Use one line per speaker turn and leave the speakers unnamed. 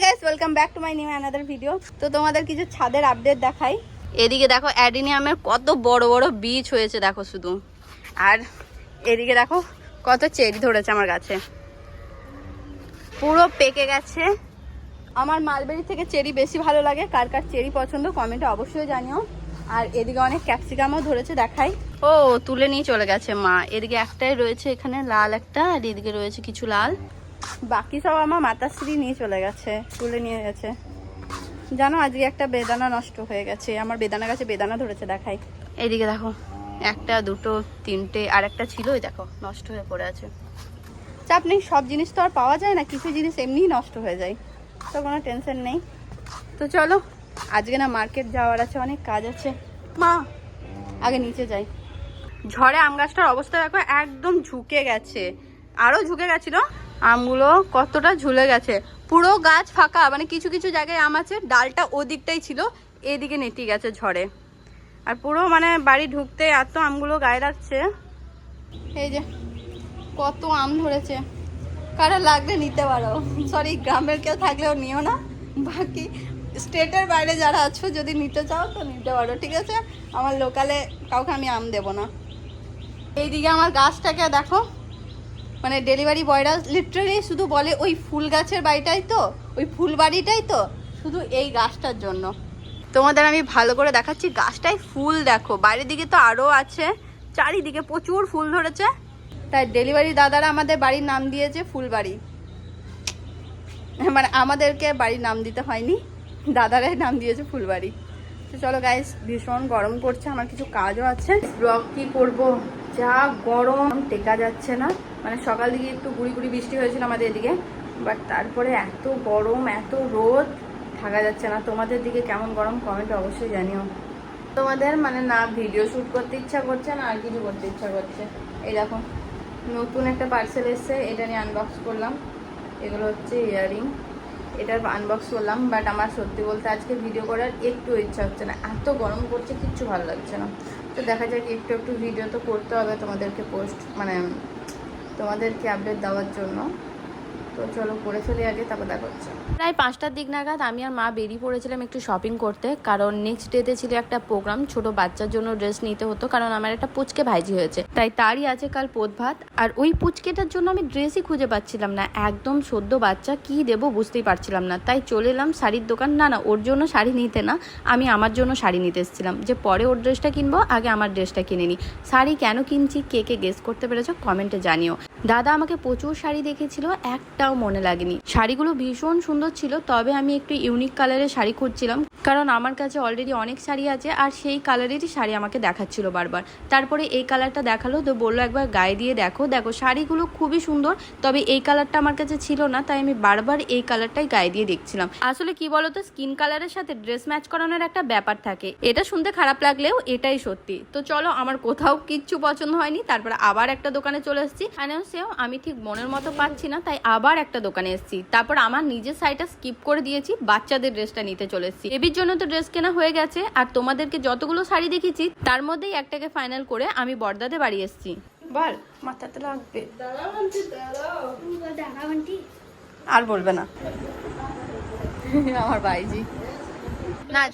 Welcome back to my new another video. তো তোমাদের কিছু ছাদের আপডেট দেখাই। এদিকে দেখো অ্যাডিনিয়ামের কত বড় বড় বীজ হয়েছে দেখো শুধু, আর এদিকে দেখো কত চেরি ধরেছে আমার গাছে, পুরো পেকে গেছে। আমার মালবেরি থেকে চেরি বেশি ভালো লাগে, কার কার চেরি পছন্দ কমেন্টে অবশ্যই জানিও। আর এদিকে অনেক ক্যাপসিকামও ধরেছে দেখাই। ও তুলে নিয়ে চলে গেছে মা। এদিকে একটাই রয়েছে এখানে লাল একটা, আর এদিকে রয়েছে কিছু লাল, বাকি সব আমার মাতাশ্রী নিয়ে চলে গেছে, তুলে নিয়ে গেছে। জানো আজকে একটা বেদানা নষ্ট হয়ে গেছে, আমার বেদানা গাছে বেদানা ধরেছে দেখাই। এইদিকে দেখো একটা দুটো তিনটে, আর একটা ছিল ওই দেখো নষ্ট হয়ে পড়ে আছে। চাপ নেই, সব জিনিস তো আর পাওয়া যায় না, কিছু জিনিস এমনিই নষ্ট হয়ে যায়, তো কোনো টেনশন নেই। তো চলো আজকে না মার্কেট যাওয়ার আছে, অনেক কাজ আছে। মা আগে নিচে যাই। ঝড়ে আম গাছটার অবস্থা দেখো একদম ঝুঁকে গেছে, আরো ঝুঁকে গেছিল। আমগুলো কতটা ঝুলে গেছে, পুরো গাছ ফাঁকা, মানে কিছু কিছু জায়গায় আম আছে, ডালটা ওদিকটাই ছিল, এদিকে নেতি গেছে ঝড়ে। আর পুরো মানে বাড়ি ঢুকতে এত আমগুলো গায়ে লাগছে। এই যে কত আম ধরেছে, কারো লাগলে নিতে পারো, সরি গ্রামের কেউ থাকলেও নিও না, বাকি স্টেটের বাইরে যারা আছো যদি নিতে চাও তো নিতে পারো, ঠিক আছে। আমার লোকালে কাউকে আমি আম দেবো না। এইদিকে আমার গাছটাকে দেখো, মানে ডেলিভারি বয়রা লিটারালি শুধু বলে ওই ফুল গাছের বাড়িটাই তো, ওই ফুল বাড়িটাই তো, শুধু এই গাছটার জন্য। তোমাদের আমি ভালো করে দেখাচ্ছি, গাছটায় ফুল দেখো, বাইরের দিকে তো আরও আছে, চারিদিকে প্রচুর ফুল ধরেছে। তাই ডেলিভারি দাদারা আমাদের বাড়ির নাম দিয়েছে ফুলবাড়ি, মানে আমাদেরকে বাড়ির নাম দিতে হয়নি, দাদারাই নাম দিয়েছে ফুলবাড়ি। তো চলো গাইস, ভীষণ গরম করছে, আমার কিছু কাজও আছে। ব্লগ কি করবো, যা গরম টেকা যাচ্ছে না। মানে সকাল দিকে একটু গুড়ি গুড়ি বৃষ্টি হয়েছিল আমাদের এদিকে, বাট তারপরে এত গরম এত রোদ, থাকা যাচ্ছে না। তোমাদের দিকে কেমন গরম কমেন্টে অবশ্যই জানিও। তোমাদের মানে না ভিডিও শ্যুট করতে ইচ্ছা করছে না আর কিছু করতে ইচ্ছা করছে। এই দেখো নতুন একটা পার্সেল এসছে, এটা নিয়ে আনবক্স করলাম। এগুলো হচ্ছে ইয়াররিং, এটার আনবক্স করলাম, বাট আমার সত্যি বলতে আজকে ভিডিও করার একটু ইচ্ছা হচ্ছে না, এত গরম করছে, কিচ্ছু ভালো লাগছে না। তো দেখা যাক, একটু একটু ভিডিও তো করতে হবে তোমাদেরকে পোস্ট, মানে তোমাদেরকে আপডেট দেওয়ার জন্য। তো চলো করে ফেলে আগে, তারপর দেখা হচ্ছে। প্রায় 5টার দিক নাগাদ আমি আর মা বেরিয়ে পড়েছিলাম একটু শপিং করতে, কারণ নেক্সট ডেতে ছিল একটা প্রোগ্রাম, ছোট বাচ্চার জন্য ড্রেস নিতে হতো, কারণ আমার একটা পুচকে ভাইজি হয়েছে, তাই তারই আছে কাল পোদ ভাত। আর ওই পুচকেটার জন্য আমি ড্রেসই খুঁজে পাচ্ছিলাম না, একদম সদ্য বাচ্চা, কি দেবো বুঝতেই পারছিলাম না। তাই চলে এলাম শাড়ির দোকান, না ওর জন্য শাড়ি নিতে না, আমি আমার জন্য শাড়ি নিতে এসেছিলাম, যে পরে ওর ড্রেসটা কিনবো, আগে আমার ড্রেসটা কিনে নিই। শাড়ি কেন কিনছি কে কে গেস করতে পেরেছো কমেন্টে জানিও। দাদা আমাকে প্রচুর শাড়ি দেখেছিল, একটাও মনে লাগেনি। শাড়িগুলো ভীষণ সুন্দর ছিল, তবে আমি একটু ইউনিক কালারের শাড়ি খুঁজছিলাম, কারণ আমার কাছে অলরেডি অনেক শাড়ি আছে, আর সেই কালারেরই শাড়ি আমাকে দেখাচ্ছিল বারবার। তারপরে এই কালারটা দেখালো, তো বললো একবার গায়ে দিয়ে দেখো, দেখো শাড়িগুলো খুবই সুন্দর, তবে এই কালারটা আমার কাছে ছিল না, তাই আমি বারবার এই কালারটাই গায়ে দিয়ে দেখছিলাম। আসলে কি বলতো, স্কিন কালারের সাথে ড্রেস ম্যাচ করানোর একটা ব্যাপার থাকে, এটা শুনতে খারাপ লাগলেও এটাই সত্যি। তো চলো, আমার কোথাও কিচ্ছু পছন্দ হয়নি, তারপরে আবার একটা দোকানে চলে এসেছি, আমি ঠিক মনের মতো পাচ্ছি না, তাই আবার একটা দোকানে এসেছি। তারপর আমার নিজের সাইডটা স্কিপ করে দিয়েছি, বাচ্চাদের ড্রেসটা নিতে চলে এসেছি। এবির জন্য তো ড্রেস কেনা হয়ে গেছে, আর তোমাদেরকে যতগুলো শাড়ি দেখেছি তার মধ্যেই একটাকে ফাইনাল করে আমি বড়দাতে বাড়ি এসেছি। বল মাথাতে লাগবে, আর বলবে না আমার ভাইজি নাচ।